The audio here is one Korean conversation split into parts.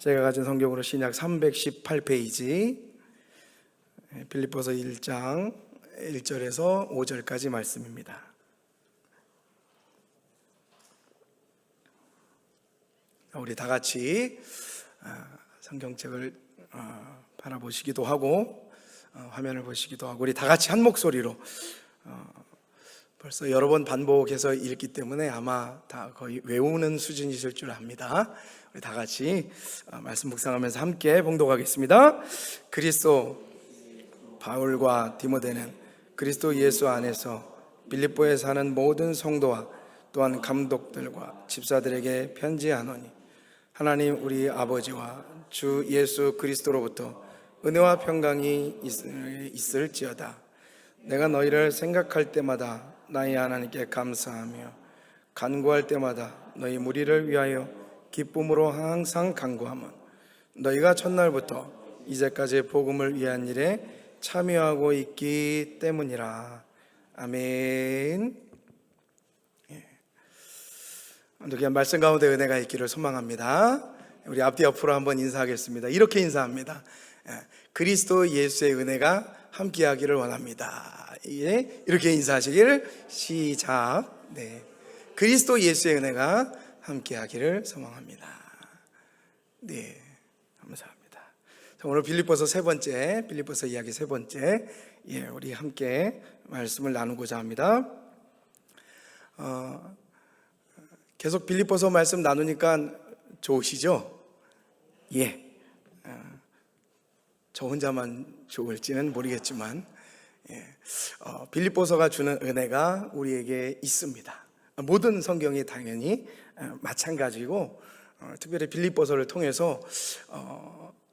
제가 가진 성경으로 신약 318페이지 빌립보서 1장 1절에서 5절까지 말씀입니다. 우리 다 같이 성경책을 바라보시기도 하고 화면을 보시기도 하고 우리 다 같이 한 목소리로 벌써 여러 번 반복해서 읽기 때문에 아마 다 거의 외우는 수준이실 줄 압니다. 우리 다 같이 말씀 묵상하면서 함께 봉독하겠습니다. 그리스도 바울과 디모데는 그리스도 예수 안에서 빌립보에 사는 모든 성도와 또한 감독들과 집사들에게 편지하노니 하나님 우리 아버지와 주 예수 그리스도로부터 은혜와 평강이 있을지어다. 내가 너희를 생각할 때마다 나의 하나님께 감사하며 간구할 때마다 너희 무리를 위하여 기쁨으로 항상 간구하면 너희가 첫날부터 이제까지 복음을 위한 일에 참여하고 있기 때문이라. 아멘. 오늘 말씀 가운데 은혜가 있기를 소망합니다. 우리 앞뒤 옆으로 한번 인사하겠습니다. 이렇게 인사합니다. 그리스도 예수의 은혜가 함께하기를 원합니다. 이렇게 인사하시길 시작. 네, 그리스도 예수의 은혜가 함께하기를 소망합니다. 네, 감사합니다. 오늘 빌립보서 빌립보서 이야기 세 번째, 우리 함께 말씀을 나누고자 합니다. 계속 빌립보서 말씀 나누니까 좋으시죠? 저 혼자만 좋을지는 모르겠지만 빌립보서가 주는 은혜가 우리에게 있습니다. 모든 성경이 당연히 마찬가지고 특별히 빌립보서를 통해서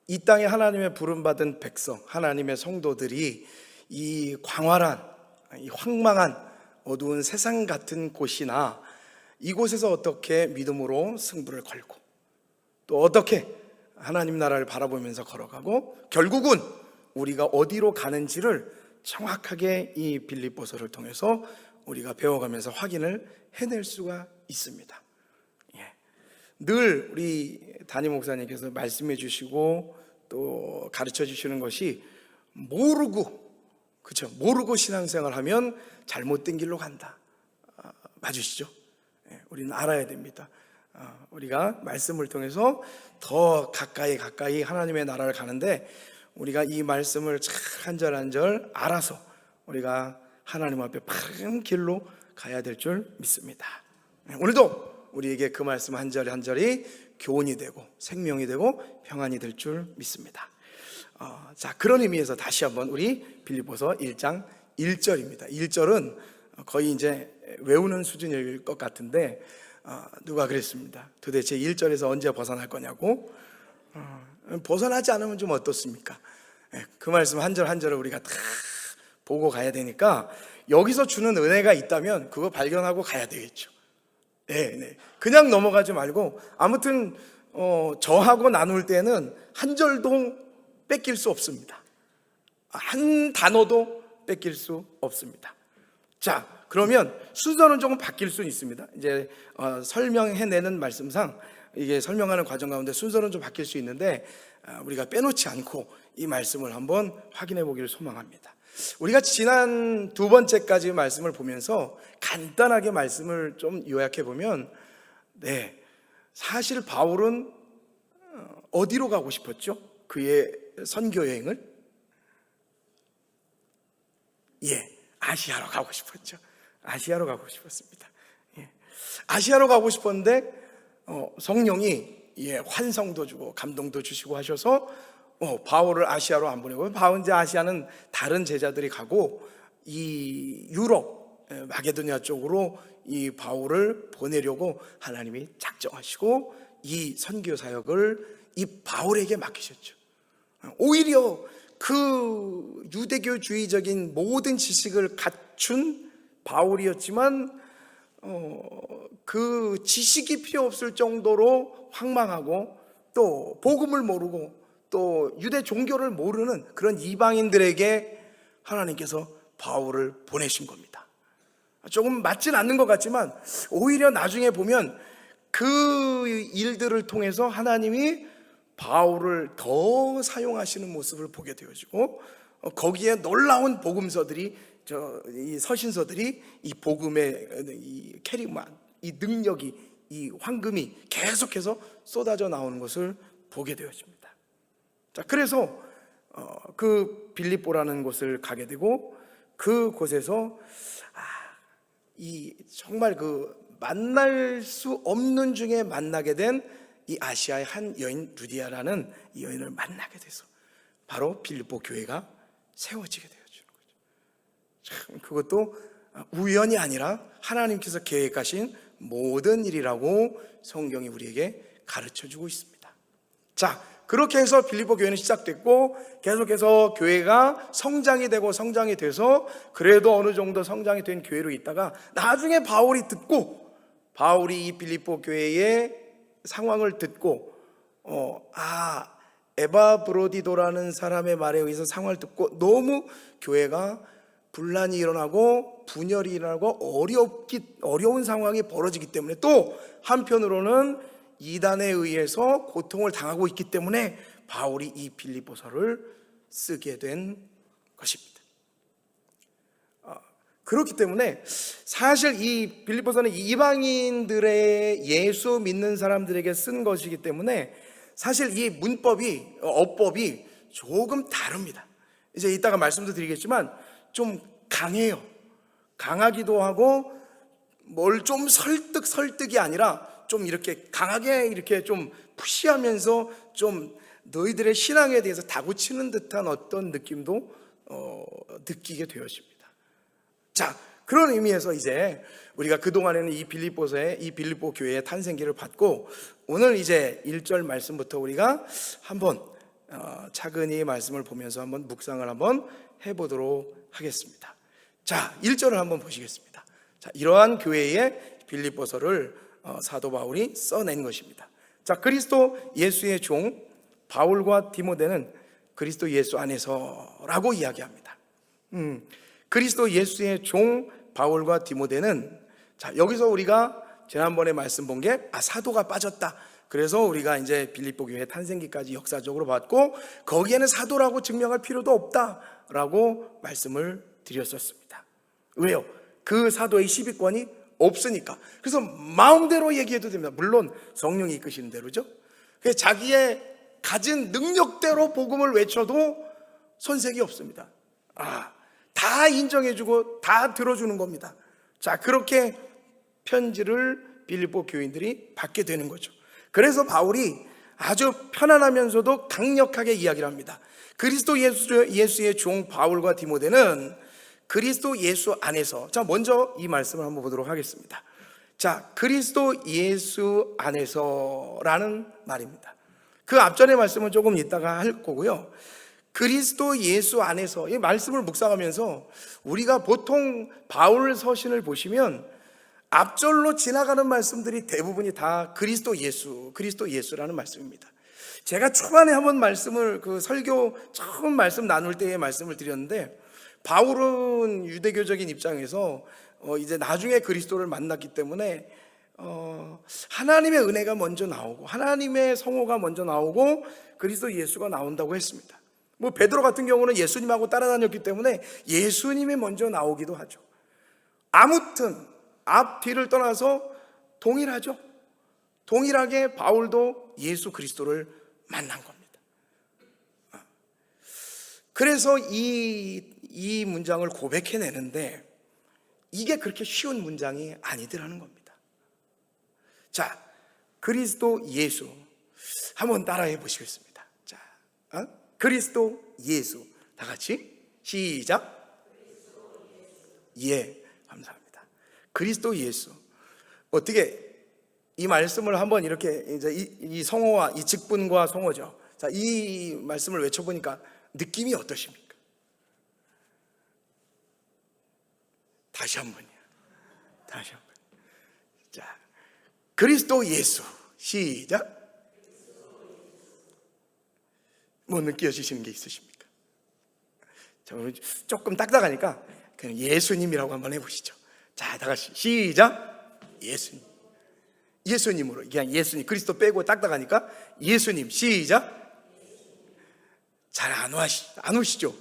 이 땅에 하나님의 부름받은 백성, 하나님의 성도들이 이 광활한, 이 황망한 어두운 세상 같은 곳이나 이곳에서 어떻게 믿음으로 승부를 걸고 또 어떻게 하나님 나라를 바라보면서 걸어가고 결국은 우리가 어디로 가는지를 정확하게 이 빌립보서를 통해서 우리가 배워가면서 확인을 해낼 수가 있습니다. 늘 우리 담임 목사님께서 말씀해 주시고 또 가르쳐 주시는 것이 모르고 신앙생활 하면 잘못된 길로 간다. 맞으시죠? 우리는 알아야 됩니다. 우리가 말씀을 통해서 더 가까이 하나님의 나라를 가는데 우리가 이 말씀을 한 절 한 절 알아서 우리가 하나님 앞에 바른 길로 가야 될 줄 믿습니다. 오늘도 우리에게 그 말씀 한 절 한 절이 교훈이 되고 생명이 되고 평안이 될 줄 믿습니다. 그런 의미에서 다시 한번 우리 빌립보서 1장 1절입니다. 1절은 거의 이제 외우는 수준일 것 같은데 누가 그랬습니다. 도대체 1절에서 언제 벗어날 거냐고. 벗어나지 않으면 좀 어떻습니까? 그 말씀 한 절 한 절을 우리가 다 보고 가야 되니까 여기서 주는 은혜가 있다면 그거 발견하고 가야 되겠죠. 그냥 넘어가지 말고 아무튼 저하고 나눌 때는 한 절도 뺏길 수 없습니다. 한 단어도 뺏길 수 없습니다. 자, 그러면 순서는 조금 바뀔 수는 있습니다. 이제 설명해내는 말씀상 이게 설명하는 과정 가운데 순서는 좀 바뀔 수 있는데 우리가 빼놓지 않고 이 말씀을 한번 확인해 보기를 소망합니다. 우리가 지난 두 번째까지 말씀을 보면서 간단하게 말씀을 좀 요약해 보면 사실 바울은 어디로 가고 싶었죠? 그의 선교 여행을? 아시아로 가고 싶었죠. 아시아로 가고 싶었습니다. 아시아로 가고 싶었는데 성령이 환성도 주고 감동도 주시고 하셔서 바울을 아시아로 안 보내고 이제 아시아는 다른 제자들이 가고 이 유럽 마게도니아 쪽으로 이 바울을 보내려고 하나님이 작정하시고 이 선교 사역을 이 바울에게 맡기셨죠. 오히려 그 유대교주의적인 모든 지식을 갖춘 바울이었지만 그 지식이 필요 없을 정도로 황망하고 또 복음을 모르고 또 유대 종교를 모르는 그런 이방인들에게 하나님께서 바울을 보내신 겁니다. 조금 맞진 않는 것 같지만 오히려 나중에 보면 그 일들을 통해서 하나님이 바울을 더 사용하시는 모습을 보게 되어지고, 거기에 놀라운 복음서들이, 이 서신서들이 이 복음의 이 캐리만, 이 능력이, 이 황금이 계속해서 쏟아져 나오는 것을 보게 되어집니다. 자, 그래서 그 빌립보라는 곳을 가게 되고, 그곳에서 이 정말 그 만날 수 없는 중에 만나게 된 이 아시아의 한 여인 루디아라는 이 여인을 만나게 돼서 바로 빌립보 교회가 세워지게 되어지는 거죠. 참, 그것도 우연이 아니라 하나님께서 계획하신 모든 일이라고 성경이 우리에게 가르쳐주고 있습니다. 자, 그렇게 해서 빌립보 교회는 시작됐고, 계속해서 교회가 성장이 되고 성장이 돼서 그래도 어느 정도 성장이 된 교회로 있다가, 나중에 바울이 이 빌립보 교회의 상황을 듣고 에바브로디도라는 사람의 말에 의해서 상황을 듣고 너무 교회가 분란이 일어나고 분열이 일어나고 어려운 상황이 벌어지기 때문에, 또 한편으로는 이단에 의해서 고통을 당하고 있기 때문에 바울이 이 빌립보서를 쓰게 된 것입니다. 그렇기 때문에 사실 이 빌립보서는 이방인들의 예수 믿는 사람들에게 쓴 것이기 때문에 사실 이 문법이, 어법이 조금 다릅니다. 이제 이따가 말씀도 드리겠지만 좀 강해요. 강하기도 하고, 뭘 좀 설득이 아니라 좀 이렇게 강하게 이렇게 좀 푸시하면서 좀 너희들의 신앙에 대해서 다구치는 듯한 어떤 느낌도 느끼게 되었습니다. 자, 그런 의미에서 이제 우리가 그동안에는 이 빌립보서의 이 빌립보 교회의 탄생기를 받고, 오늘 이제 1절 말씀부터 우리가 한번 차근히 말씀을 보면서 한번 묵상을 한번 해보도록 하겠습니다. 자, 1절을 한번 보시겠습니다. 자, 이러한 교회의 빌립보서를 사도 바울이 써낸 것입니다. 자, 그리스도 예수의 종 바울과 디모데는 그리스도 예수 안에서라고 이야기합니다. 그리스도 예수의 종 바울과 디모데는, 자, 여기서 우리가 지난번에 말씀 본 게 사도가 빠졌다. 그래서 우리가 이제 빌립보 교회 탄생기까지 역사적으로 봤고, 거기에는 사도라고 증명할 필요도 없다라고 말씀을 드렸었습니다. 왜요? 그 사도의 시비권이 없으니까. 그래서 마음대로 얘기해도 됩니다. 물론 성령이 이끄시는 대로죠. 그래서 자기의 가진 능력대로 복음을 외쳐도 손색이 없습니다. 다 인정해주고 다 들어주는 겁니다. 자, 그렇게 편지를 빌립보 교인들이 받게 되는 거죠. 그래서 바울이 아주 편안하면서도 강력하게 이야기를 합니다. 그리스도 예수의 종 바울과 디모데는 그리스도 예수 안에서, 자, 먼저 이 말씀을 한번 보도록 하겠습니다. 자, 그리스도 예수 안에서라는 말입니다. 그 앞전의 말씀은 조금 이따가 할 거고요. 그리스도 예수 안에서, 이 말씀을 묵상하면서 우리가 보통 바울 서신을 보시면 앞절로 지나가는 말씀들이 대부분이 다 그리스도 예수라는 말씀입니다. 제가 초반에 한번 말씀을, 그 설교 처음 말씀 나눌 때에 말씀을 드렸는데, 바울은 유대교적인 입장에서 이제 나중에 그리스도를 만났기 때문에 하나님의 은혜가 먼저 나오고 하나님의 성호가 먼저 나오고 그리스도 예수가 나온다고 했습니다. 뭐 베드로 같은 경우는 예수님하고 따라다녔기 때문에 예수님이 먼저 나오기도 하죠. 아무튼 앞뒤를 떠나서 동일하죠. 동일하게 바울도 예수 그리스도를 만난 겁니다. 그래서 이 문장을 고백해내는데 이게 그렇게 쉬운 문장이 아니더라는 겁니다. 자, 그리스도 예수 한번 따라해 보시겠습니다. 자, 그리스도 예수, 다 같이 시작. 예, 감사합니다. 그리스도 예수. 어떻게 이 말씀을 한번 이렇게 이제 이 성어와 이 직분과 성어죠. 자, 이 말씀을 외쳐보니까 느낌이 어떠십니까? 다시 한번요. 다시 한 번. 자, 그리스도 예수. 시작. 뭐 느껴지시는 게 있으십니까? 자, 오늘 조금 딱딱하니까 그냥 예수님이라고 한번 해보시죠. 자, 다 같이 시작. 예수님. 예수님으로. 그냥 예수님, 그리스도 빼고 딱딱하니까 예수님. 시작. 잘 안 오시죠?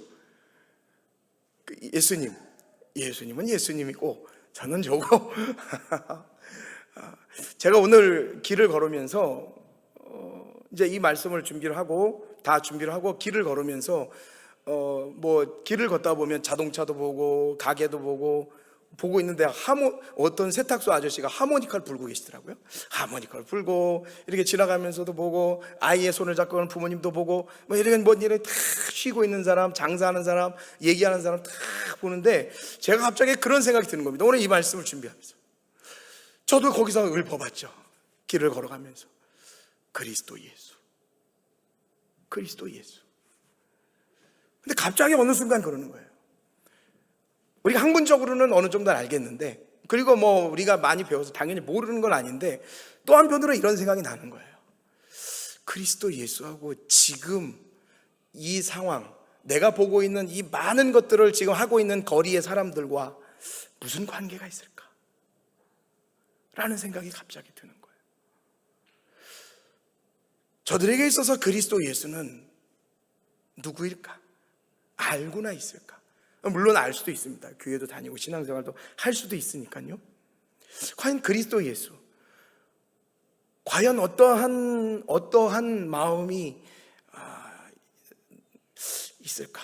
예수님. 예수님은 예수님이고 저는 저고. 제가 오늘 길을 걸으면서 이제 이 말씀을 준비를 하고 다 준비를 하고 길을 걸으면서 뭐 길을 걷다 보면 자동차도 보고 가게도 보고 있는데 어떤 세탁소 아저씨가 하모니카를 불고 계시더라고요. 하모니카를 불고 이렇게 지나가면서도 보고 아이의 손을 잡고 있는 부모님도 보고 뭐 이런 다 쉬고 있는 사람, 장사하는 사람, 얘기하는 사람 다 보는데 제가 갑자기 그런 생각이 드는 겁니다. 오늘 이 말씀을 준비하면서 저도 거기서 읊어봤죠. 길을 걸어가면서 그리스도 예수. 근데 갑자기 어느 순간 그러는 거예요. 우리가 학문적으로는 어느 정도는 알겠는데, 그리고 뭐 우리가 많이 배워서 당연히 모르는 건 아닌데 또 한편으로 이런 생각이 나는 거예요. 그리스도 예수하고 지금 이 상황, 내가 보고 있는 이 많은 것들을 지금 하고 있는 거리의 사람들과 무슨 관계가 있을까? 라는 생각이 갑자기 드는 거예요. 저들에게 있어서 그리스도 예수는 누구일까? 알고나 있을까? 물론 알 수도 있습니다. 교회도 다니고 신앙생활도 할 수도 있으니까요. 과연 그리스도 예수, 과연 어떠한 마음이 있을까?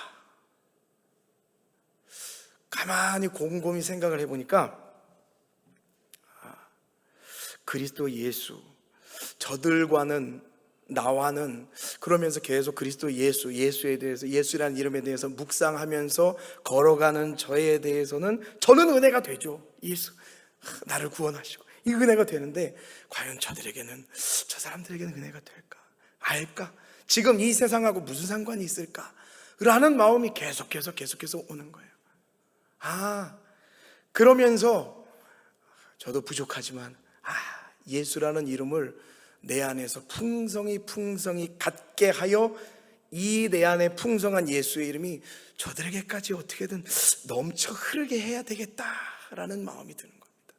가만히 곰곰이 생각을 해보니까 그리스도 예수, 저들과는 나와는 그러면서 계속 그리스도 예수에 대해서, 예수라는 이름에 대해서 묵상하면서 걸어가는 저에 대해서는 저는 은혜가 되죠. 예수 나를 구원하시고 이 은혜가 되는데 과연 저 사람들에게는 은혜가 될까? 알까? 지금 이 세상하고 무슨 상관이 있을까? 라는 마음이 계속해서 오는 거예요. 그러면서 저도 부족하지만 예수라는 이름을 내 안에서 풍성히 갖게 하여 이 내 안에 풍성한 예수의 이름이 저들에게까지 어떻게든 넘쳐 흐르게 해야 되겠다라는 마음이 드는 겁니다.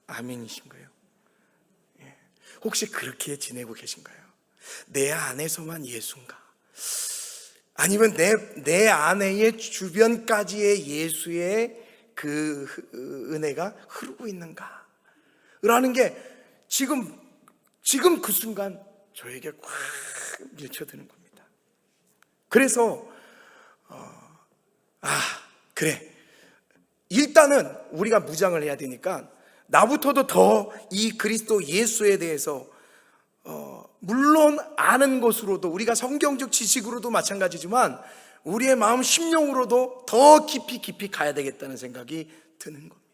아멘이신가요? 혹시 그렇게 지내고 계신가요? 내 안에서만 예수인가? 아니면 내 안의 주변까지의 예수의 그 은혜가 흐르고 있는가? 라는 게 지금 그 순간 저에게 꽉 밀쳐드는 겁니다. 그래서 그래, 일단은 우리가 무장을 해야 되니까 나부터도 더 이 그리스도 예수에 대해서 물론 아는 것으로도, 우리가 성경적 지식으로도 마찬가지지만 우리의 마음 심령으로도 더 깊이 가야 되겠다는 생각이 드는 겁니다.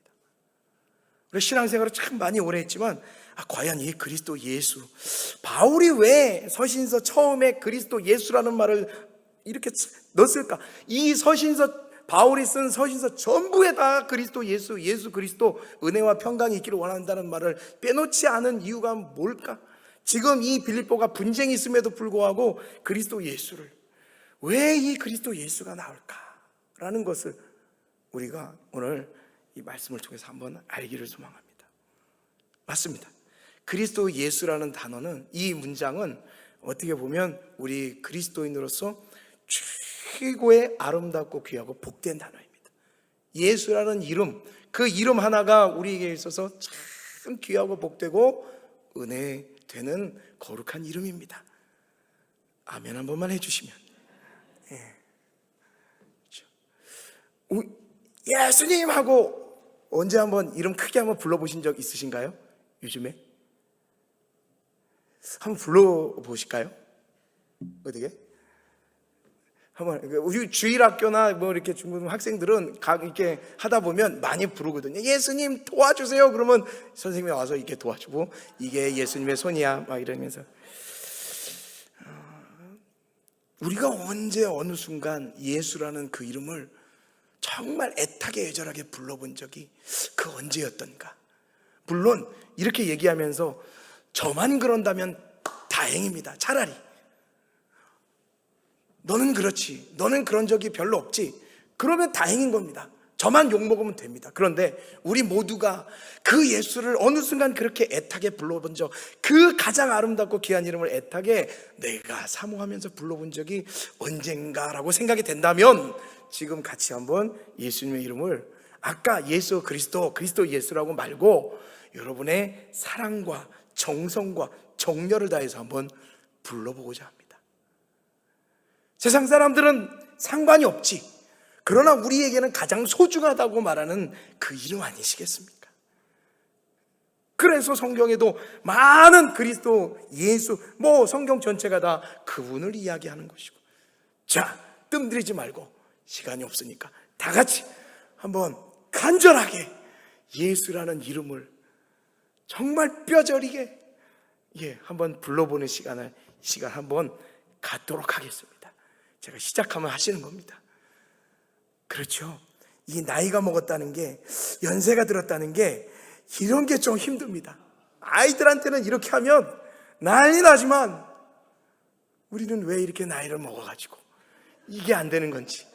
우리 신앙생활을 참 많이 오래 했지만 과연 이 그리스도 예수, 바울이 왜 서신서 처음에 그리스도 예수라는 말을 이렇게 넣었을까? 이 바울이 쓴 서신서 전부에다 그리스도 예수 그리스도 은혜와 평강이 있기를 원한다는 말을 빼놓지 않은 이유가 뭘까? 지금 이 빌립보가 분쟁이 있음에도 불구하고 그리스도 예수를, 왜 이 그리스도 예수가 나올까라는 것을 우리가 오늘 이 말씀을 통해서 한번 알기를 소망합니다. 맞습니다. 그리스도 예수라는 단어는, 이 문장은 어떻게 보면 우리 그리스도인으로서 최고의 아름답고 귀하고 복된 단어입니다. 예수라는 이름, 그 이름 하나가 우리에게 있어서 참 귀하고 복되고 은혜 되는 거룩한 이름입니다. 아멘 한 번만 해주시면. 예수님 하고 언제 한번 이름 크게 한번 불러보신 적 있으신가요? 요즘에? 한번 불러보실까요? 어떻게? 한번, 우리 주일학교나 뭐 이렇게 중고등 학생들은 이렇게 하다 보면 많이 부르거든요. 예수님 도와주세요. 그러면 선생님이 와서 이렇게 도와주고, 이게 예수님의 손이야 막 이러면서. 우리가 언제 어느 순간 예수라는 그 이름을 정말 애타게 애절하게 불러본 적이 그 언제였던가? 물론 이렇게 얘기하면서 저만 그런다면 다행입니다. 차라리 너는 그렇지, 너는 그런 적이 별로 없지, 그러면 다행인 겁니다. 저만 욕먹으면 됩니다. 그런데 우리 모두가 그 예수를 어느 순간 그렇게 애타게 불러본 적, 그 가장 아름답고 귀한 이름을 애타게 내가 사모하면서 불러본 적이 언젠가라고 생각이 된다면 지금 같이 한번 예수님의 이름을 아까 예수 그리스도 예수라고 말고 여러분의 사랑과 정성과 정열을 다해서 한번 불러보고자 합니다. 세상 사람들은 상관이 없지. 그러나 우리에게는 가장 소중하다고 말하는 그 이름 아니시겠습니까? 그래서 성경에도 많은 그리스도, 예수, 성경 전체가 다 그분을 이야기하는 것이고. 자, 뜸들이지 말고 시간이 없으니까 다 같이 한번 간절하게 예수라는 이름을 정말 뼈저리게 한번 불러보는 시간 한번 갖도록 하겠습니다. 제가 시작하면 하시는 겁니다. 그렇죠. 이 나이가 먹었다는 게, 연세가 들었다는 게 이런 게 좀 힘듭니다. 아이들한테는 이렇게 하면 난리 나지만 우리는 왜 이렇게 나이를 먹어가지고 이게 안 되는 건지.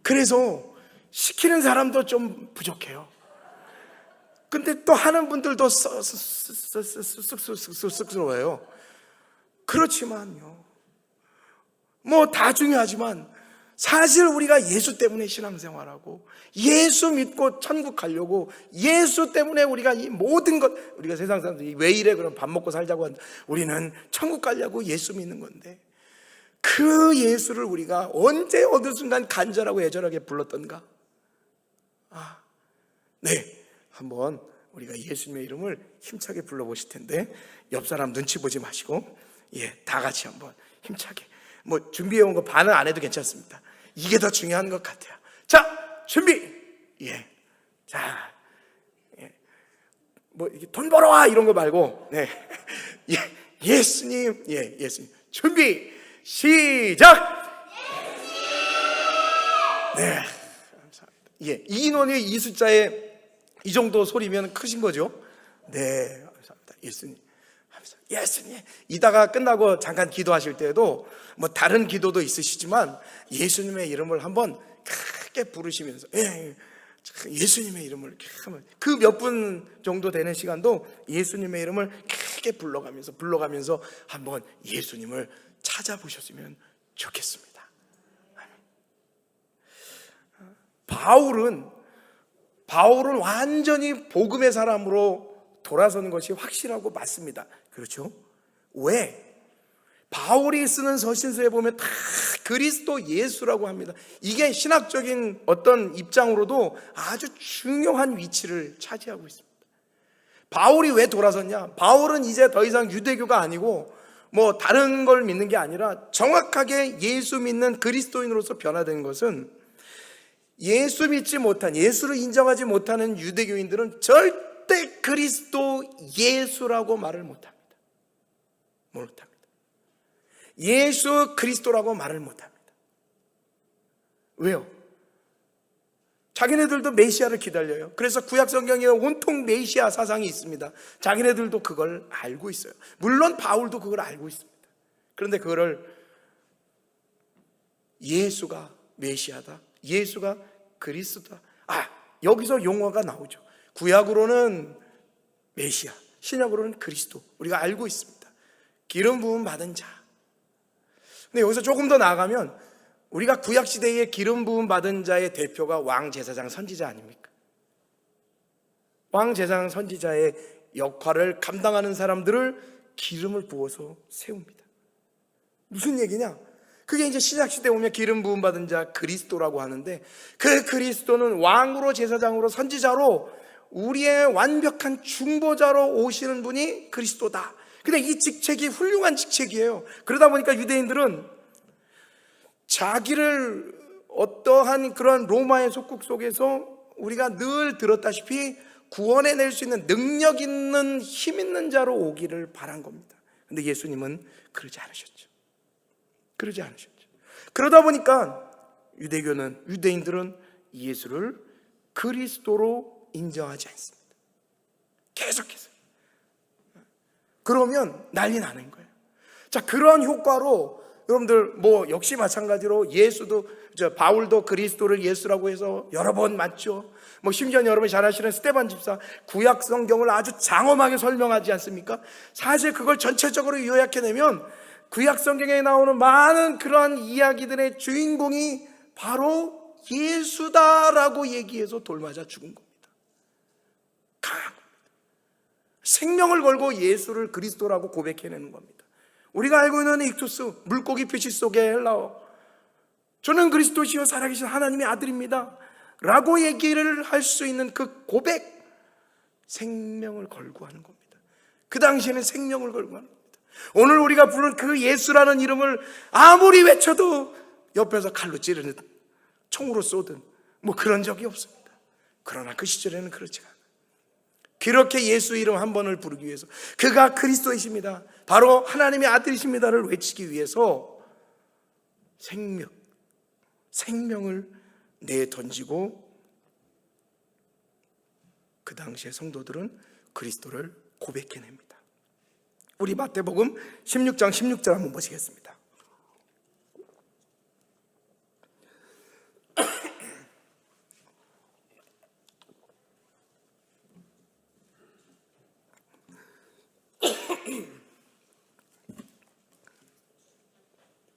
그래서 시키는 사람도 좀 부족해요. 근데 또 하는 분들도 쑥스러워요. 그렇지만요, 다 중요하지만 사실 우리가 예수 때문에 신앙생활하고 예수 믿고 천국 가려고, 예수 때문에 우리가 이 모든 것, 우리가 세상 사람들이 왜 이래 그럼 밥 먹고 살자고 하는데 우리는 천국 가려고 예수 믿는 건데, 그 예수를 우리가 언제 어느 순간 간절하고 애절하게 불렀던가? 네, 한번 우리가 예수님의 이름을 힘차게 불러보실 텐데 옆 사람 눈치 보지 마시고 다 같이 한번 힘차게, 준비해온 거 반응 안 해도 괜찮습니다. 이게 더 중요한 것 같아요. 자, 준비. 자, 이렇게 돈 벌어와 이런 거 말고, 예수님, 예수님. 준비, 시작. 네, 감사합니다. 이 인원이 이 숫자에 이 정도 소리면 크신 거죠? 네, 감사합니다. 예수님. 예수님. 이따가 끝나고 잠깐 기도하실 때에도 다른 기도도 있으시지만 예수님의 이름을 한번 크게 부르시면서 예수님의 이름을 이렇게 하면, 그 몇 분 정도 되는 시간도 예수님의 이름을 크게 불러가면서 한번 예수님을 찾아보셨으면 좋겠습니다. 바울은 완전히 복음의 사람으로 돌아서는 것이 확실하고 맞습니다. 그렇죠? 왜? 바울이 쓰는 서신서에 보면 다 그리스도 예수라고 합니다. 이게 신학적인 어떤 입장으로도 아주 중요한 위치를 차지하고 있습니다. 바울이 왜 돌아섰냐? 바울은 이제 더 이상 유대교가 아니고 다른 걸 믿는 게 아니라 정확하게 예수 믿는 그리스도인으로서 변화된 것은, 예수 믿지 못한, 예수를 인정하지 못하는 유대교인들은 절대 그리스도 예수라고 말을 못합니다. 예수 그리스도라고 말을 못합니다. 왜요? 자기네들도 메시아를 기다려요. 그래서 구약 성경에 온통 메시아 사상이 있습니다. 자기네들도 그걸 알고 있어요. 물론 바울도 그걸 알고 있습니다. 그런데 그거를 예수가 메시아다, 예수가 그리스도다, 여기서 용어가 나오죠. 구약으로는 메시아, 신약으로는 그리스도, 우리가 알고 있습니다. 기름 부음 받은 자. 근데 여기서 조금 더 나아가면 우리가 구약시대의 기름 부음 받은 자의 대표가 왕제사장 선지자 아닙니까? 왕제사장 선지자의 역할을 감당하는 사람들을 기름을 부어서 세웁니다. 무슨 얘기냐? 그게 이제 신약시대에 오면 기름 부음 받은 자 그리스도라고 하는데, 그 그리스도는 왕으로, 제사장으로, 선지자로, 우리의 완벽한 중보자로 오시는 분이 그리스도다. 근데 이 직책이 훌륭한 직책이에요. 그러다 보니까 유대인들은 자기를 어떠한 그런 로마의 속국 속에서 우리가 늘 들었다시피 구원해낼 수 있는 능력 있는, 힘 있는 자로 오기를 바란 겁니다. 근데 예수님은 그러지 않으셨죠. 그러다 보니까 유대인들은 예수를 그리스도로 인정하지 않습니다. 계속해서. 그러면 난리 나는 거예요. 자, 그런 효과로 여러분들 뭐 역시 마찬가지로 예수도 바울도 그리스도를 예수라고 해서 여러 번 맞죠. 뭐 심지어 여러분이 잘 아시는 스데반 집사 구약 성경을 아주 장엄하게 설명하지 않습니까? 사실 그걸 전체적으로 요약해내면 구약 성경에 나오는 많은 그러한 이야기들의 주인공이 바로 예수다라고 얘기해서 돌맞아 죽은 겁니다. 생명을 걸고 예수를 그리스도라고 고백해내는 겁니다. 우리가 알고 있는 익투스, 물고기 피시 속의 헬라어, 저는 그리스도시요 살아계신 하나님의 아들입니다 라고 얘기를 할 수 있는 그 고백, 생명을 걸고 하는 겁니다. 그 당시에는 생명을 걸고 하는 겁니다. 오늘 우리가 부른 그 예수라는 이름을 아무리 외쳐도 옆에서 칼로 찌르는, 총으로 쏘든 뭐 그런 적이 없습니다. 그러나 그 시절에는 그렇지 않아요. 그렇게 예수 이름 한 번을 부르기 위해서, 그가 그리스도이십니다, 바로 하나님의 아들이십니다를 외치기 위해서 생명을 내던지고, 그 당시에 성도들은 그리스도를 고백해냅니다. 우리 마태복음 16장 16절 한번 보시겠습니다.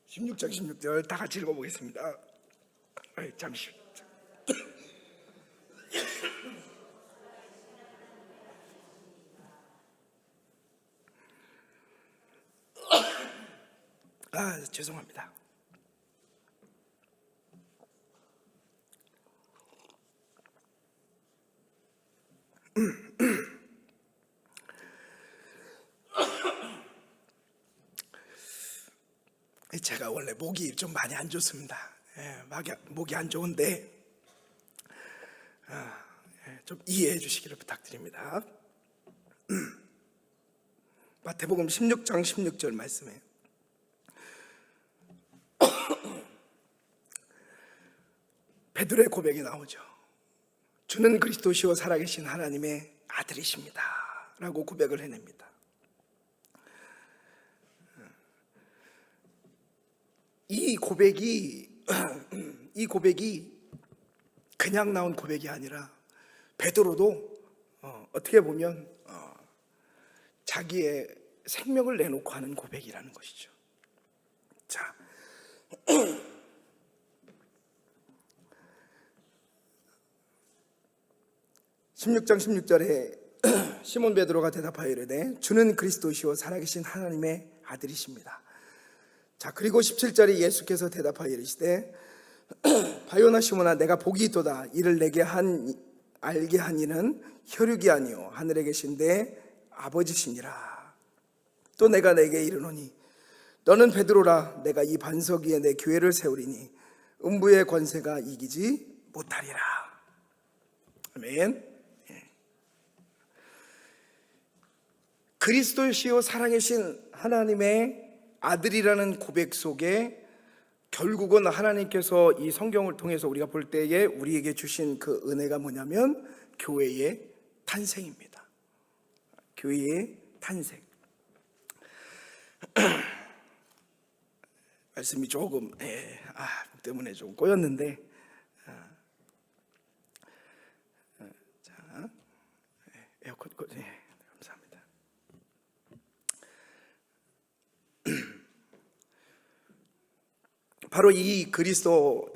(16장 16절) 다 같이 읽어보겠습니다. 잠시. 죄송합니다. 제가 원래 목이 좀 많이 안 좋습니다. 목이 안 좋은데 좀 이해해 주시기를 부탁드립니다. 마태복음 16장 16절 말씀에 베드로의 고백이 나오죠. 주는 그리스도시요 살아계신 하나님의 아들이십니다 라고 고백을 해냅니다. 이 고백이 그냥 나온 고백이 아니라 베드로도 어떻게 보면 자기의 생명을 내놓고 하는 고백이라는 것이죠. 자, 16장 16절에 시몬 베드로가 대답하여 이르되 주는 그리스도시요 살아계신 하나님의 아들이십니다. 자, 그리고 17절에 예수께서 대답하여 이르시되 바요나 시몬아 내가 복이 있도다. 이를 내게 알게 한 이는 혈육이 아니요 하늘에 계신 내 아버지시니라. 또 내가 내게 이르노니 너는 베드로라. 내가 이 반석 위에 내 교회를 세우리니 음부의 권세가 이기지 못하리라. 아멘. 그리스도시요 살아계신 하나님의 아들이라는 고백 속에 결국은 하나님께서 이 성경을 통해서 우리가 볼 때에 우리에게 주신 그 은혜가 뭐냐면 교회의 탄생입니다. 교회의 탄생. 말씀이 조금 때문에 좀 꼬였는데, 자, 에어컨 감사합니다. 바로 이 그리스도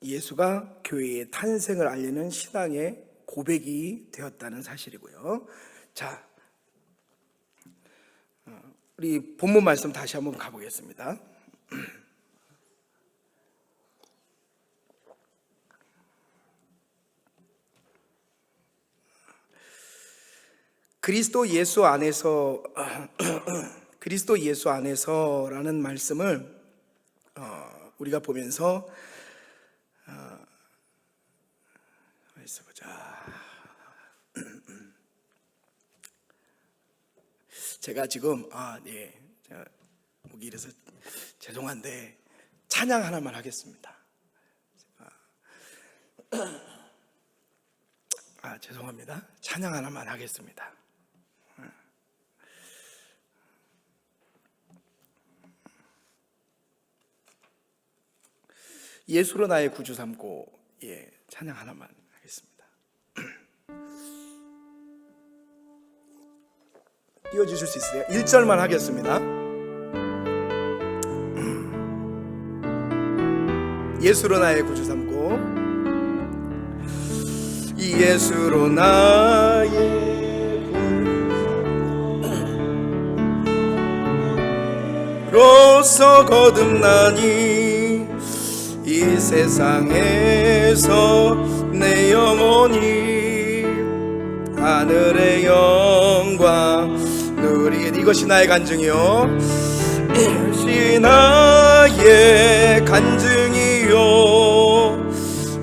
예수가 교회의 탄생을 알리는 신앙의 고백이 되었다는 사실이고요. 자, 우리 본문 말씀 다시 한번 가보겠습니다. 그리스도 예수 안에서라는 말씀을 우리가 보면서 제가 지금 제가 목이 이래서 죄송한데 찬양 하나만 하겠습니다. 죄송합니다. 찬양 하나만 하겠습니다. 예수로 나의 구주 삼고 찬양 하나만 하겠습니다. 띄워주실 수 있으세요? 1절만 하겠습니다. 예수로 나의 구주 삼고 예수로 나의 로서 거듭나니 이 세상에서 내 영혼이 하늘의 영광 누리 이것이 나의 간증이요 이것이 나의 간증이요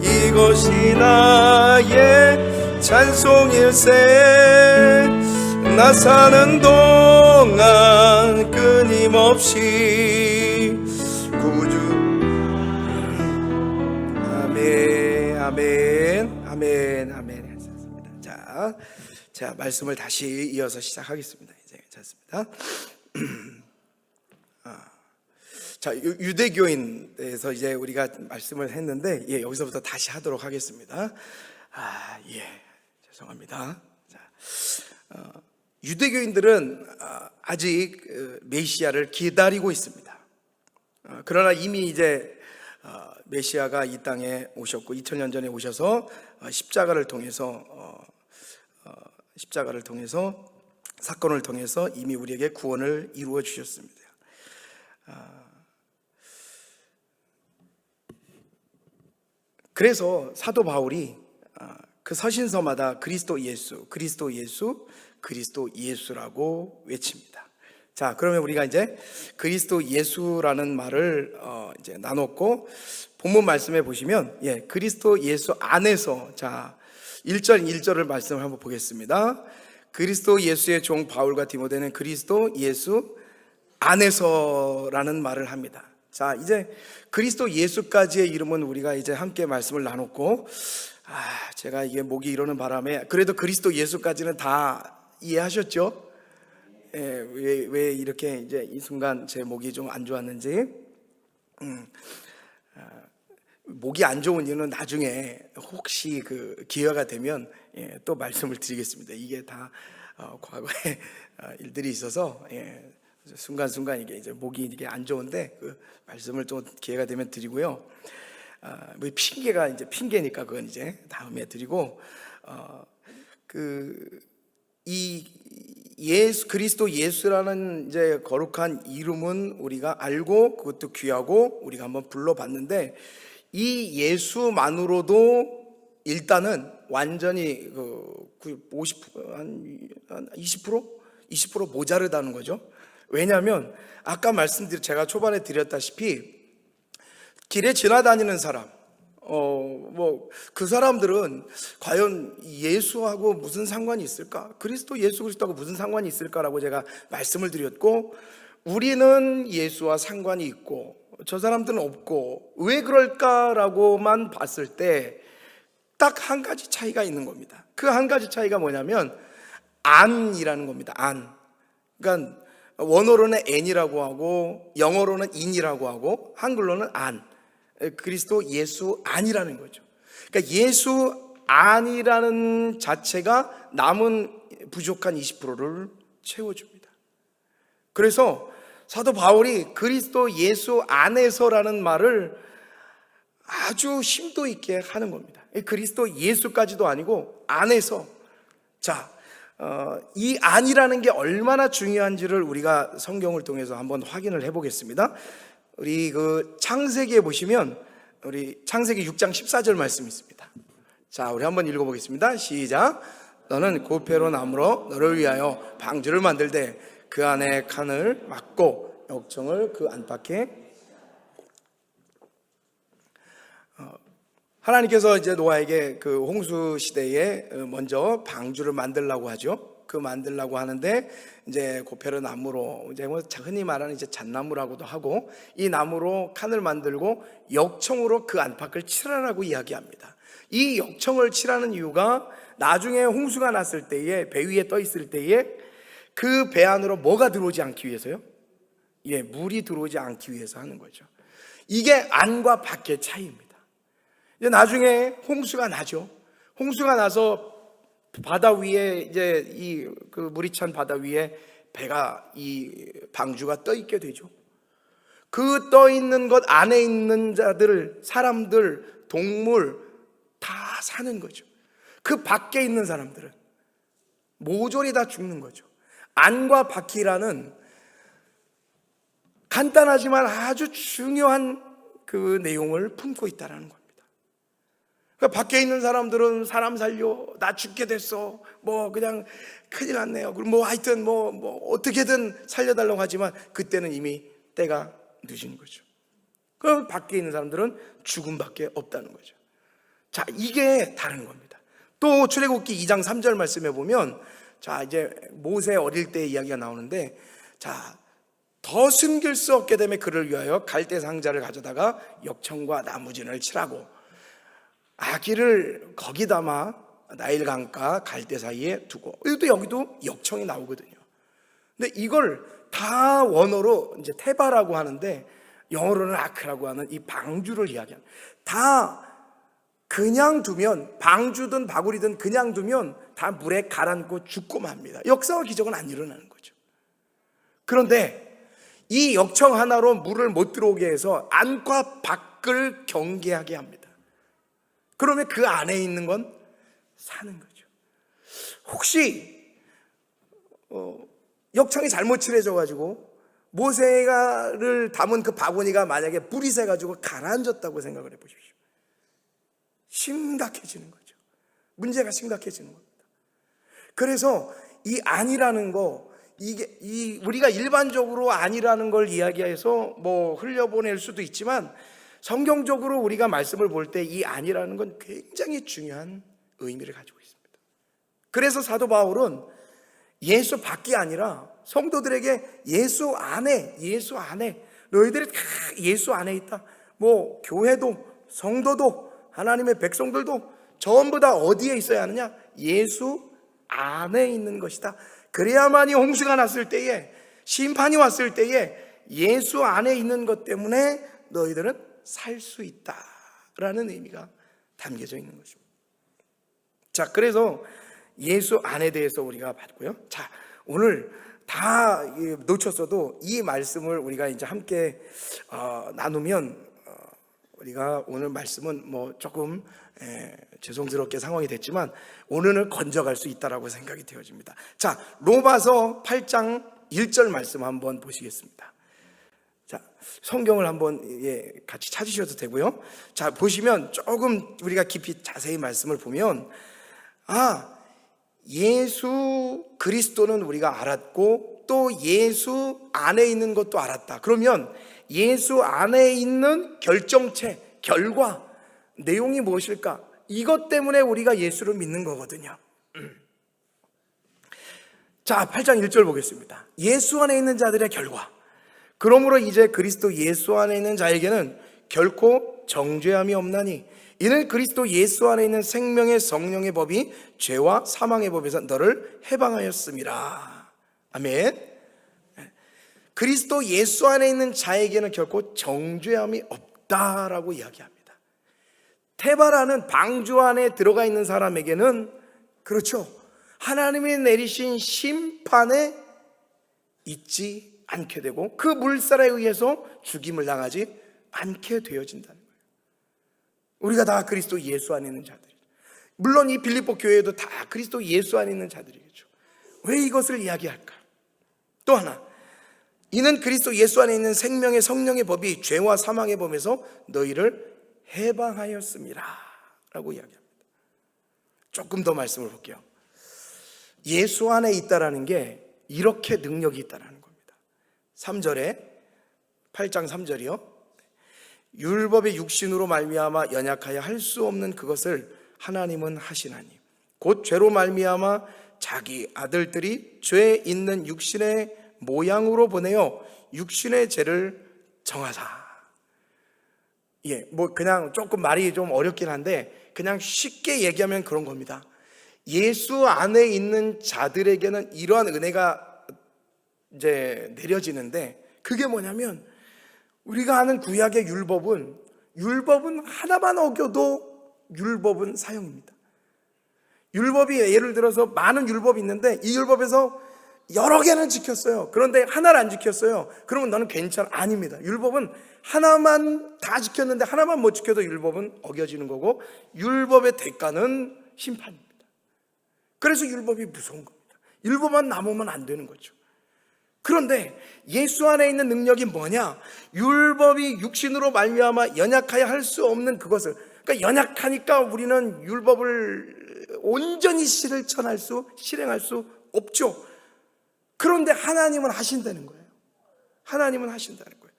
이것이 나의 찬송일세 나 사는 동안 끊임없이 구주 아멘 아멘 아멘 아멘. 자 말씀을 다시 이어서 시작하겠습니다. 이제 괜찮습니다. 자 유대교인에서 이제 우리가 말씀을 했는데 여기서부터 다시 하도록 하겠습니다. 죄송합니다. 자, 유대교인들은 아직 메시아를 기다리고 있습니다. 그러나 이미 이제 메시아가 이 땅에 오셨고 2000년 전에 오셔서 십자가를 통해서 사건을 통해서 이미 우리에게 구원을 이루어 주셨습니다. 그래서 사도 바울이 그 서신서마다 그리스도 예수라고 외칩니다. 자, 그러면 우리가 이제 그리스도 예수라는 말을 이제 나눴고 본문 말씀에 보시면 그리스도 예수 안에서 자 1절을 말씀을 한번 보겠습니다. 그리스도 예수의 종 바울과 디모데는 그리스도 예수 안에서라는 말을 합니다. 자, 이제 그리스도 예수까지의 이름은 우리가 이제 함께 말씀을 나눴고 제가 이게 목이 이러는 바람에 그래도 그리스도 예수까지는 다 이해하셨죠? 왜 이렇게 이제 이 순간 제 목이 좀 안 좋았는지. 목이 안 좋은 이유는 나중에 혹시 그 기회가 되면 또 말씀을 드리겠습니다. 이게 다 과거에 일들이 있어서 순간순간 이게 목이 이게 안 좋은데 그 말씀을 또 기회가 되면 드리고요. 뭐 핑계가 이제 핑계니까 그건 이제 다음에 드리고 그리스도 예수라는 이제 거룩한 이름은 우리가 알고 그것도 귀하고 우리가 한번 불러봤는데 이 예수만으로도 일단은 완전히 20% 모자르다는 거죠. 왜냐하면 아까 제가 초반에 드렸다시피 길에 지나다니는 사람, 그 사람들은 과연 예수하고 무슨 상관이 있을까? 그리스도하고 무슨 상관이 있을까라고 제가 말씀을 드렸고, 우리는 예수와 상관이 있고, 저 사람들은 없고, 왜 그럴까라고만 봤을 때, 딱 한 가지 차이가 있는 겁니다. 그 한 가지 차이가 뭐냐면, 안이라는 겁니다. 안. 그러니까, 원어로는 n이라고 하고, 영어로는 in이라고 하고, 한글로는 안. 그리스도 예수 안이라는 거죠. 그러니까 예수 안이라는 자체가 남은 부족한 20%를 채워줍니다. 그래서 사도 바울이 그리스도 예수 안에서라는 말을 아주 심도 있게 하는 겁니다. 그리스도 예수까지도 아니고 안에서. 자, 이 안이라는 게 얼마나 중요한지를 우리가 성경을 통해서 한번 확인을 해보겠습니다. 우리 창세기에 보시면 우리 창세기 6장 14절 말씀이 있습니다. 자, 우리 한번 읽어보겠습니다. 시작. 너는 고페로 나무로 너를 위하여 방주를 만들되 그 안에 칸을 막고 역청을 그 안팎에. 하나님께서 이제 노아에게 그 홍수 시대에 먼저 방주를 만들라고 하죠. 그 만들라고 하는데 이제 고페르 나무로 이제 흔히 말하는 이제 잣나무라고도 하고 이 나무로 칸을 만들고 역청으로 그 안팎을 칠하라고 이야기합니다. 이 역청을 칠하는 이유가 나중에 홍수가 났을 때에 배 위에 떠 있을 때에 그 배 안으로 뭐가 들어오지 않기 위해서요? 물이 들어오지 않기 위해서 하는 거죠. 이게 안과 밖의 차이입니다. 이제 나중에 홍수가 나죠. 홍수가 나서 바다 위에 이제 그 물이 찬 바다 위에 배가 이 방주가 떠 있게 되죠. 그 떠 있는 것 안에 있는 자들, 사람들, 동물 다 사는 거죠. 그 밖에 있는 사람들은 모조리 다 죽는 거죠. 안과 밖이라는 간단하지만 아주 중요한 그 내용을 품고 있다는 겁니다. 그러니까 밖에 있는 사람들은 사람 살려, 나 죽게 됐어, 뭐 그냥 큰일 났네요, 그럼 뭐 하여튼 뭐 어떻게든 살려달라고 하지만 그때는 이미 때가 늦은 거죠. 그럼 밖에 있는 사람들은 죽음밖에 없다는 거죠. 자, 이게 다른 겁니다. 또 출애굽기 2장 3절 말씀에 보면, 자, 이제 모세 어릴 때 이야기가 나오는데, 자, 더 숨길 수 없게 되며 그를 위하여 갈대 상자를 가져다가 역청과 나무진을 칠하고 아기를 거기 담아 나일 강가 갈대 사이에 두고, 여기도 역청이 나오거든요. 근데 이걸 다 원어로 이제 테바라고 하는데 영어로는 아크라고 하는 이 방주를 이야기합니다. 다 그냥 두면, 방주든 바구리든 그냥 두면 다 물에 가라앉고 죽고 맙니다. 역사와 기적은 안 일어나는 거죠. 그런데 이 역청 하나로 물을 못 들어오게 해서 안과 밖을 경계하게 합니다. 그러면 그 안에 있는 건 사는 거죠. 혹시 역청이 잘못 칠해져가지고 모세가를 담은 그 바구니가 만약에 불이 새가지고 가라앉았다고 생각을 해보십시오. 심각해지는 거죠. 문제가 심각해지는 겁니다. 그래서 이 안이라는 거, 이게 우리가 일반적으로 안이라는 걸 이야기해서 뭐 흘려보낼 수도 있지만, 성경적으로 우리가 말씀을 볼 때 이 안이라는 건 굉장히 중요한 의미를 가지고 있습니다. 그래서 사도 바울은 예수 밖이 아니라 성도들에게 예수 안에 너희들이 다 예수 안에 있다. 뭐 교회도 성도도 하나님의 백성들도 전부 다 어디에 있어야 하느냐? 예수 안에 있는 것이다. 그래야만이 홍수가 났을 때에, 심판이 왔을 때에 예수 안에 있는 것 때문에 너희들은 살 수 있다라는 의미가 담겨져 있는 것입니다. 자, 그래서 예수 안에 대해서 우리가 봤고요. 자, 오늘 다 놓쳤어도 이 말씀을 우리가 이제 함께 나누면, 우리가 오늘 말씀은 뭐 조금 죄송스럽게 상황이 됐지만 오늘은 건져갈 수 있다라고 생각이 되어집니다. 자, 로마서 8장 1절 말씀 한번 보시겠습니다. 자, 성경을 한번 같이 찾으셔도 되고요. 자, 보시면 조금 우리가 깊이 자세히 말씀을 보면, 예수 그리스도는 우리가 알았고 또 예수 안에 있는 것도 알았다. 그러면 예수 안에 있는 결정체, 결과, 내용이 무엇일까? 이것 때문에 우리가 예수를 믿는 거거든요. 자, 8장 1절 보겠습니다. 예수 안에 있는 자들의 결과. 그러므로 이제 그리스도 예수 안에 있는 자에게는 결코 정죄함이 없나니 이는 그리스도 예수 안에 있는 생명의 성령의 법이 죄와 사망의 법에서 너를 해방하였음이라. 아멘. 그리스도 예수 안에 있는 자에게는 결코 정죄함이 없다라고 이야기합니다. 테바라는 방주 안에 들어가 있는 사람에게는, 그렇죠, 하나님이 내리신 심판에 있지 않게 되고 그 물살에 의해서 죽임을 당하지 않게 되어진다는 거예요. 우리가 다 그리스도 예수 안에 있는 자들이죠. 물론 이 빌립보 교회도 다 그리스도 예수 안에 있는 자들이겠죠. 왜 이것을 이야기할까? 또 하나, 이는 그리스도 예수 안에 있는 생명의 성령의 법이 죄와 사망의 법에서 너희를 해방하였음이라 라고 이야기합니다. 조금 더 말씀을 볼게요. 예수 안에 있다라는 게 이렇게 능력이 있다라는 겁니다. 3절에 8장 3절이요. 율법의 육신으로 말미암아 연약하여 할 수 없는 그것을 하나님은 하시나니 곧 죄로 말미암아 자기 아들들이 죄 있는 육신의 모양으로 보내어 육신의 죄를 정하사. 뭐 그냥 조금 말이 좀 어렵긴 한데 그냥 쉽게 얘기하면 그런 겁니다. 예수 안에 있는 자들에게는 이러한 은혜가 이제 내려지는데, 그게 뭐냐면 우리가 아는 구약의 율법은 하나만 어겨도 율법은 사형입니다. 율법이 예를 들어서 많은 율법이 있는데 이 율법에서 여러 개는 지켰어요. 그런데 하나를 안 지켰어요. 그러면 너는 괜찮아. 아닙니다. 율법은 하나만 다 지켰는데 하나만 못 지켜도 율법은 어겨지는 거고, 율법의 대가는 심판입니다. 그래서 율법이 무서운 겁니다. 율법만 남으면 안 되는 거죠. 그런데 예수 안에 있는 능력이 뭐냐? 율법이 육신으로 말미암아 연약하여 할 수 없는 그것을, 그러니까 연약하니까 우리는 율법을 온전히 실행할 수 없죠. 그런데 하나님은 하신다는 거예요. 하나님은 하신다는 거예요.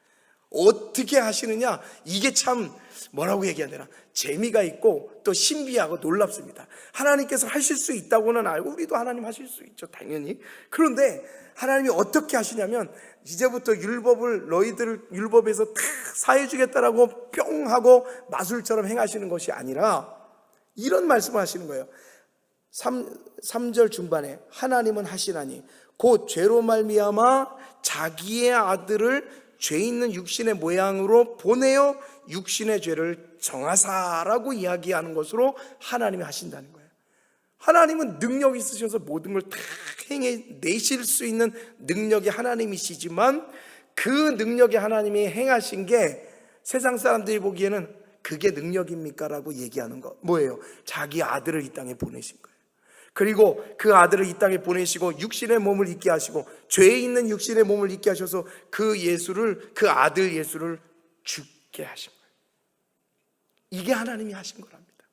어떻게 하시느냐? 이게 참 뭐라고 얘기해야 되나? 재미가 있고 또 신비하고 놀랍습니다. 하나님께서 하실 수 있다고는 알고, 우리도 하나님 하실 수 있죠, 당연히. 그런데 하나님이 어떻게 하시냐면, 이제부터 너희들을 율법에서 다 사해주겠다라고 뿅 하고 마술처럼 행하시는 것이 아니라 이런 말씀을 하시는 거예요. 3절 중반에 하나님은 하시나니 곧 죄로 말미암아 자기의 아들을 죄 있는 육신의 모양으로 보내어 육신의 죄를 정하사라고 이야기하는 것으로 하나님이 하신다는 거예요. 하나님은 능력이 있으셔서 모든 걸 다 행해내실 수 있는 능력이 하나님이시지만, 그 능력이 하나님이 행하신 게 세상 사람들이 보기에는 그게 능력입니까? 라고 얘기하는 거 뭐예요? 자기 아들을 이 땅에 보내신 거예요. 그리고 그 아들을 이 땅에 보내시고 육신의 몸을 입게 하시고, 죄에 있는 육신의 몸을 입게 하셔서 그 아들 예수를 죽게 하신 거예요. 이게 하나님이 하신 거랍니다.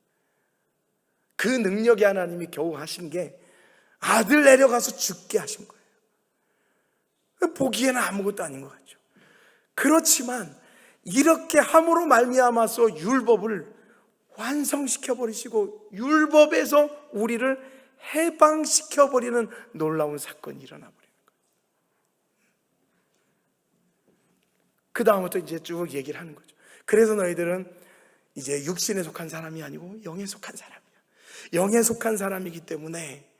그 능력이 하나님이 겨우 하신 게 아들 내려가서 죽게 하신 거예요. 보기에는 아무것도 아닌 것 같죠. 그렇지만 이렇게 함으로 말미암아서 율법을 완성시켜 버리시고 율법에서 우리를 해방시켜 버리는 놀라운 사건이 일어나 버리는 거예요. 그 다음부터 이제 쭉 얘기를 하는 거죠. 그래서 너희들은 이제 육신에 속한 사람이 아니고 영에 속한 사람이야. 영에 속한 사람이기 때문에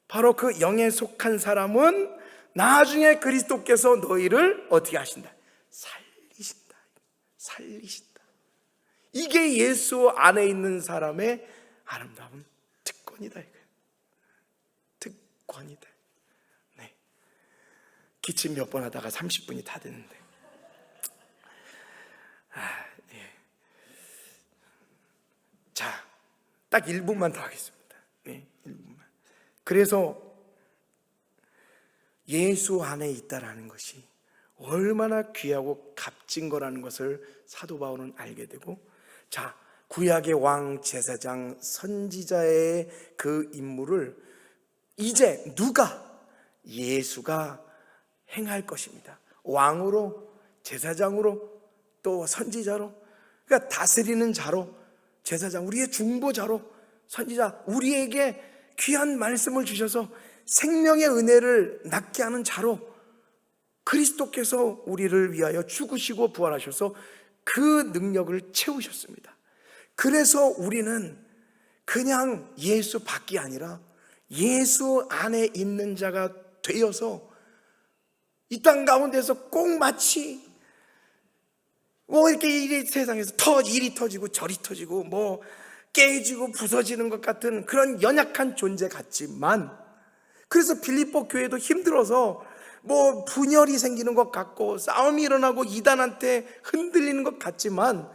바로 그 영에 속한 사람은 나중에 그리스도께서 너희를 어떻게 하신다? 살리신다. 이게 예수 안에 있는 사람의 아름다운 특권이다, 이거예요. 특권이다. 네. 기침 몇 번 하다가 30분이 다 됐는데. 예. 자, 딱 1분만 더 하겠습니다. 네, 1분만. 그래서 예수 안에 있다라는 것이 얼마나 귀하고 값진 거라는 것을 사도 바울은 알게 되고, 자, 구약의 왕, 제사장, 선지자의 그 임무를 이제 누가? 예수가 행할 것입니다. 왕으로, 제사장으로, 또 선지자로, 그러니까 다스리는 자로, 제사장, 우리의 중보자로, 선지자, 우리에게 귀한 말씀을 주셔서 생명의 은혜를 낳게 하는 자로 그리스도께서 우리를 위하여 죽으시고 부활하셔서 그 능력을 채우셨습니다. 그래서 우리는 그냥 예수 밖이 아니라 예수 안에 있는 자가 되어서 이 땅 가운데서 꼭 마치 뭐 이렇게 세상에서 일이 터지고 저리 터지고 뭐 깨지고 부서지는 것 같은 그런 연약한 존재 같지만, 그래서 빌립보 교회도 힘들어서 뭐 분열이 생기는 것 같고 싸움이 일어나고 이단한테 흔들리는 것 같지만,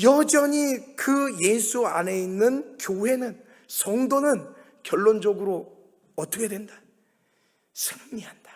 여전히 그 예수 안에 있는 교회는, 성도는 결론적으로 어떻게 된다? 승리한다.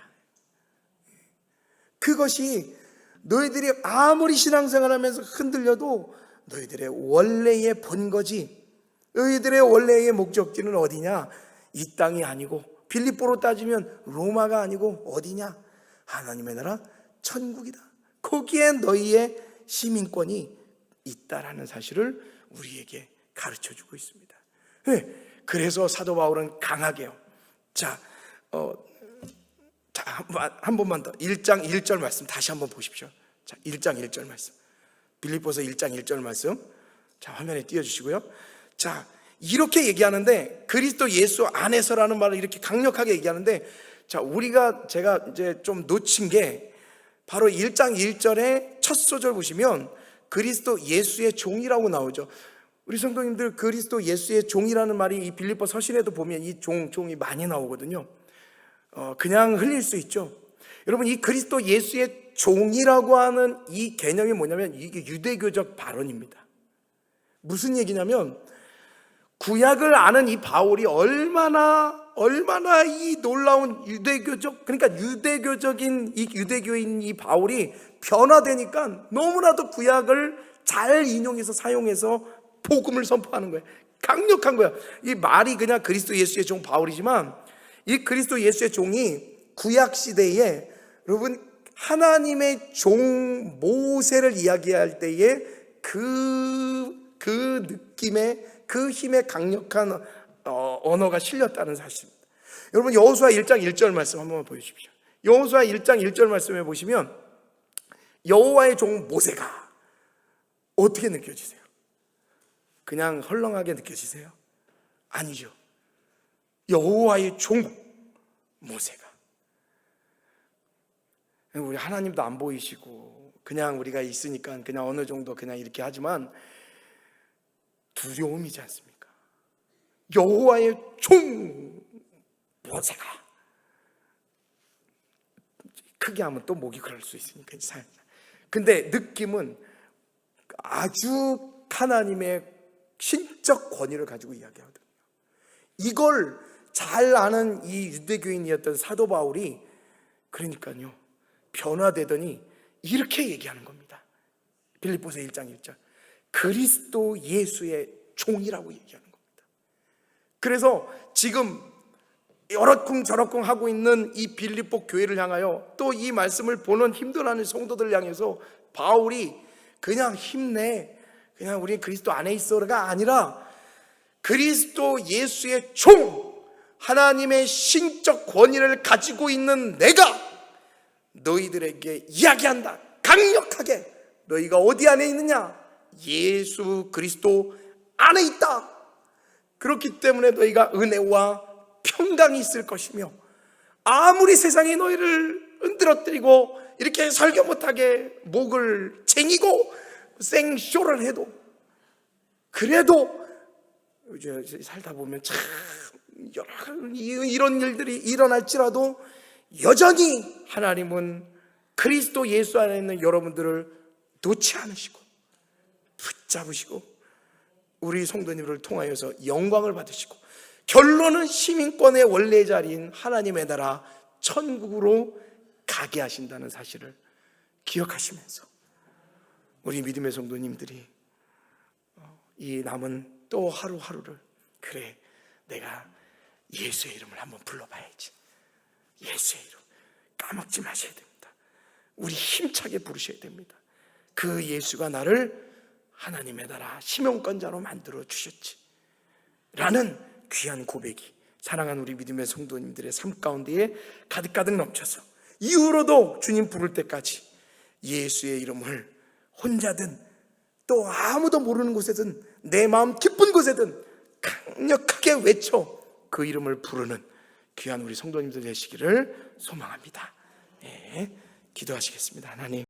그것이 너희들이 아무리 신앙생활하면서 흔들려도 너희들의 원래의 본거지, 너희들의 원래의 목적지는 어디냐? 이 땅이 아니고, 빌립보로 따지면 로마가 아니고 어디냐? 하나님의 나라 천국이다. 거기에 너희의 시민권이 있다라는 사실을 우리에게 가르쳐주고 있습니다. 그래서 사도 바울은 강하게요. 자, 한 번만 더 1장 1절 말씀 다시 한번 보십시오. 자, 1장 1절 말씀, 빌립보서 1장 1절 말씀, 자, 화면에 띄워주시고요. 자, 이렇게 얘기하는데, 그리스도 예수 안에서라는 말을 이렇게 강력하게 얘기하는데, 자, 제가 이제 좀 놓친 게 바로 1장 1절에 첫 소절 보시면 그리스도 예수의 종이라고 나오죠. 우리 성도님들, 그리스도 예수의 종이라는 말이 이 빌립보 서신에도 보면 이 종이 많이 나오거든요. 그냥 흘릴 수 있죠. 여러분, 이 그리스도 예수의 종이라고 하는 이 개념이 뭐냐면 이게 유대교적 발언입니다. 무슨 얘기냐면 구약을 아는 이 바울이 얼마나 이 놀라운 유대교적, 그러니까 유대교적인 이 유대교인 이 바울이 변화되니까 너무나도 구약을 잘 인용해서 사용해서 복음을 선포하는 거예요. 강력한 거야. 이 말이 그냥 그리스도 예수의 종 바울이지만 이 그리스도 예수의 종이 구약 시대에 여러분 하나님의 종 모세를 이야기할 때에 그 느낌의 그 힘의 강력한 언어가 실렸다는 사실입니다. 여러분 여호수아 1장 1절 말씀 한번 보여주십시오. 여호수아 1장 1절 말씀에 보시면 여호와의 종 모세가 어떻게 느껴지세요? 그냥 헐렁하게 느껴지세요? 아니죠. 여호와의 종 모세가, 우리 하나님도 안 보이시고 그냥 우리가 있으니까 그냥 어느 정도 그냥 이렇게 하지만 두려움이지 않습니까? 여호와의 종 모세가, 크게 하면 또 목이 그럴 수 있으니까. 근데 느낌은 아주 하나님의 신적 권위를 가지고 이야기하거든요. 이걸 잘 아는 이 유대교인이었던 사도 바울이 그러니까요 변화되더니 이렇게 얘기하는 겁니다. 빌립보서 1장 1절 그리스도 예수의 종이라고 얘기하는 겁니다. 그래서 지금 여러쿵 저러쿵 하고 있는 이 빌립보 교회를 향하여 또 이 말씀을 보는 힘들어하는 성도들을 향해서 바울이 그냥 힘내, 그냥 우리 그리스도 안에 있어가 아니라 그리스도 예수의 종, 하나님의 신적 권위를 가지고 있는 내가 너희들에게 이야기한다. 강력하게 너희가 어디 안에 있느냐? 예수 그리스도 안에 있다. 그렇기 때문에 너희가 은혜와 평강이 있을 것이며 아무리 세상이 너희를 흔들어뜨리고 이렇게 설교 못하게 목을 쟁이고 생쇼를 해도 그래도 이제 살다 보면 참 여러 이런 일들이 일어날지라도 여전히 하나님은 그리스도 예수 안에 있는 여러분들을 놓지 않으시고 붙잡으시고 우리 성도님들을 통하여서 영광을 받으시고 결론은 시민권의 원래 자리인 하나님의 나라 천국으로 가게 하신다는 사실을 기억하시면서 우리 믿음의 성도님들이 이 남은 또 하루하루를 그래 내가 예수의 이름을 한번 불러봐야지. 예수의 이름 까먹지 마셔야 됩니다. 우리 힘차게 부르셔야 됩니다. 그 예수가 나를 하나님의 나라 시민권자로 만들어 주셨지 라는 귀한 고백이 사랑하는 우리 믿음의 성도님들의 삶 가운데에 가득가득 넘쳐서 이후로도 주님 부를 때까지 예수의 이름을 혼자든 또 아무도 모르는 곳에든 내 마음 기쁜 곳에든 강력하게 외쳐 그 이름을 부르는 귀한 우리 성도님들 되시기를 소망합니다. 네, 기도하시겠습니다. 하나님,